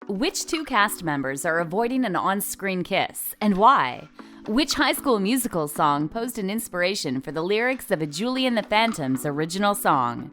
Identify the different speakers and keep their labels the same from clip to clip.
Speaker 1: Which two cast members are avoiding an on-screen kiss, and why? Which High School Musical song posed an inspiration for the lyrics of a Julie and the Phantoms original song?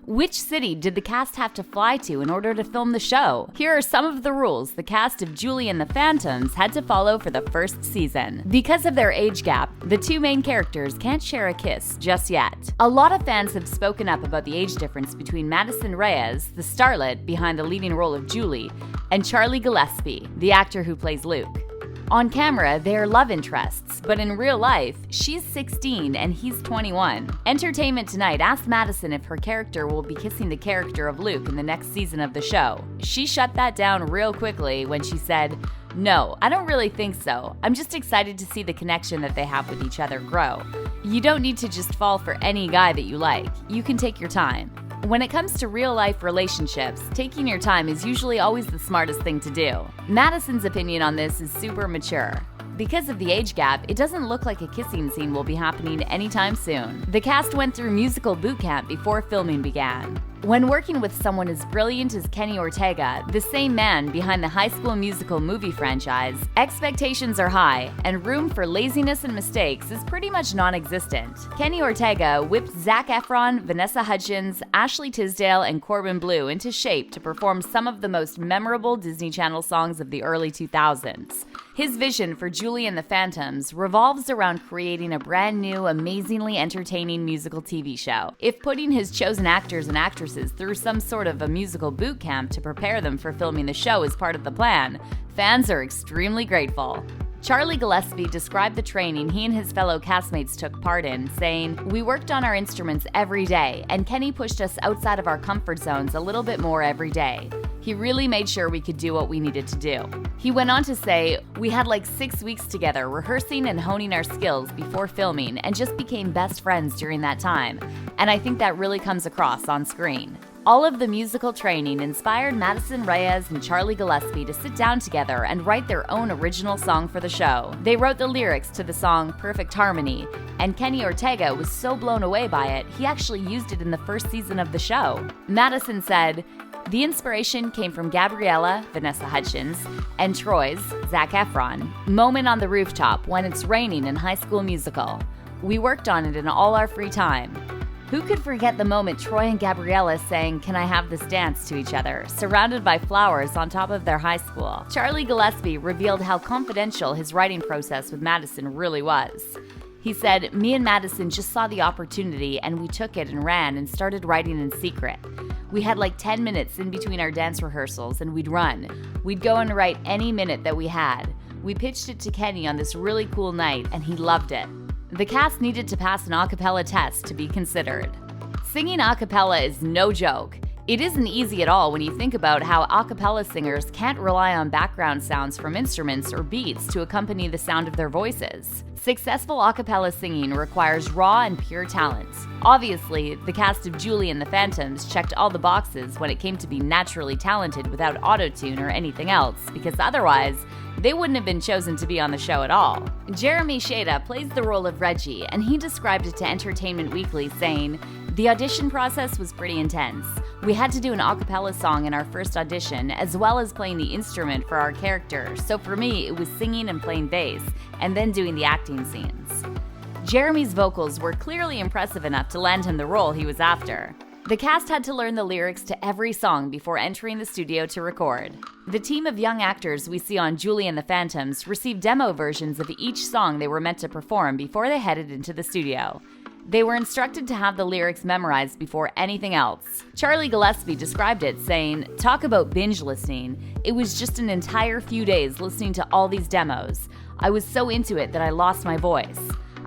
Speaker 1: Which city did the cast have to fly to in order to film the show? Here are some of the rules the cast of Julie and the Phantoms had to follow for the first season. Because of their age gap, the two main characters can't share a kiss just yet. A lot of fans have spoken up about the age difference between Madison Reyes, the starlet behind the leading role of Julie, and Charlie Gillespie, the actor who plays Luke. On camera, they are love interests, but in real life, she's 16 and he's 21. Entertainment Tonight asked Madison if her character will be kissing the character of Luke in the next season of the show. She shut that down real quickly when she said, "No, I don't really think so. I'm just excited to see the connection that they have with each other grow. You don't need to just fall for any guy that you like. You can take your time." When it comes to real-life relationships, taking your time is usually always the smartest thing to do. Madison's opinion on this is super mature. Because of the age gap, it doesn't look like a kissing scene will be happening anytime soon. The cast went through musical boot camp before filming began. When working with someone as brilliant as Kenny Ortega, the same man behind the High School Musical movie franchise, expectations are high, and room for laziness and mistakes is pretty much non-existent. Kenny Ortega whipped Zac Efron, Vanessa Hudgens, Ashley Tisdale, and Corbin Bleu into shape to perform some of the most memorable Disney Channel songs of the early 2000s. His vision for Julie and the Phantoms revolves around creating a brand new, amazingly entertaining musical TV show. If putting his chosen actors and actresses through some sort of a musical boot camp to prepare them for filming the show is part of the plan, fans are extremely grateful. Charlie Gillespie described the training he and his fellow castmates took part in, saying, "We worked on our instruments every day, and Kenny pushed us outside of our comfort zones a little bit more every day. He really made sure we could do what we needed to do." He went on to say, "We had like 6 weeks together rehearsing and honing our skills before filming and just became best friends during that time, and I think that really comes across on screen." All of the musical training inspired Madison Reyes and Charlie Gillespie to sit down together and write their own original song for the show. They wrote the lyrics to the song Perfect Harmony, and Kenny Ortega was so blown away by it, he actually used it in the first season of the show. Madison said, "The inspiration came from Gabriella, Vanessa Hudgens, and Troy's, Zac Efron, moment on the rooftop when it's raining in High School Musical. We worked on it in all our free time." Who could forget the moment Troy and Gabriella sang "Can I Have This Dance" to each other, surrounded by flowers on top of their high school? Charlie Gillespie revealed how confidential his writing process with Madison really was. He said, "Me and Madison just saw the opportunity and we took it and ran and started writing in secret. We had like 10 minutes in between our dance rehearsals and we'd run. We'd go and write any minute that we had. We pitched it to Kenny on this really cool night and he loved it." The cast needed to pass an acapella test to be considered. Singing acapella is no joke. It isn't easy at all when you think about how acapella singers can't rely on background sounds from instruments or beats to accompany the sound of their voices. Successful acapella singing requires raw and pure talent. Obviously, the cast of Julie and the Phantoms checked all the boxes when it came to be naturally talented without auto-tune or anything else, because otherwise, they wouldn't have been chosen to be on the show at all. Jeremy Shada plays the role of Reggie, and he described it to Entertainment Weekly, saying, "The audition process was pretty intense. We had to do an a cappella song in our first audition, as well as playing the instrument for our character, so for me, it was singing and playing bass, and then doing the acting scenes." Jeremy's vocals were clearly impressive enough to land him the role he was after. The cast had to learn the lyrics to every song before entering the studio to record. The team of young actors we see on Julie and the Phantoms received demo versions of each song they were meant to perform before they headed into the studio. They were instructed to have the lyrics memorized before anything else. Charlie Gillespie described it, saying, "Talk about binge listening. It was just an entire few days listening to all these demos. I was so into it that I lost my voice.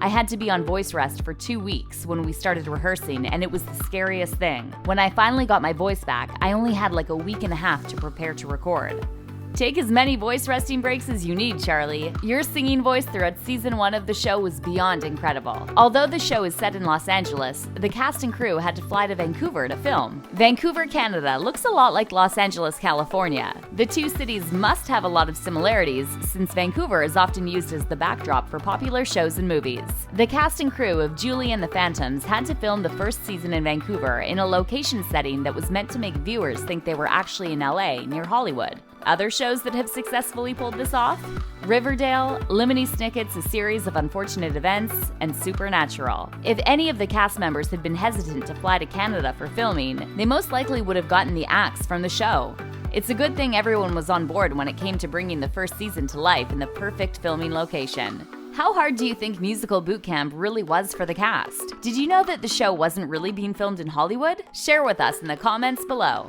Speaker 1: I had to be on voice rest for 2 weeks when we started rehearsing, and it was the scariest thing. When I finally got my voice back, I only had like a week and a half to prepare to record." Take as many voice resting breaks as you need, Charlie. Your singing voice throughout season 1 of the show was beyond incredible. Although the show is set in Los Angeles, the cast and crew had to fly to Vancouver to film. Vancouver, Canada looks a lot like Los Angeles, California. The two cities must have a lot of similarities, since Vancouver is often used as the backdrop for popular shows and movies. The cast and crew of Julie and the Phantoms had to film the first season in Vancouver in a location setting that was meant to make viewers think they were actually in LA, near Hollywood. Other shows that have successfully pulled this off? Riverdale, Lemony Snicket's A Series of Unfortunate Events, and Supernatural. If any of the cast members had been hesitant to fly to Canada for filming, they most likely would have gotten the axe from the show. It's a good thing everyone was on board when it came to bringing the first season to life in the perfect filming location. How hard do you think musical boot camp really was for the cast? Did you know that the show wasn't really being filmed in Hollywood? Share with us in the comments below.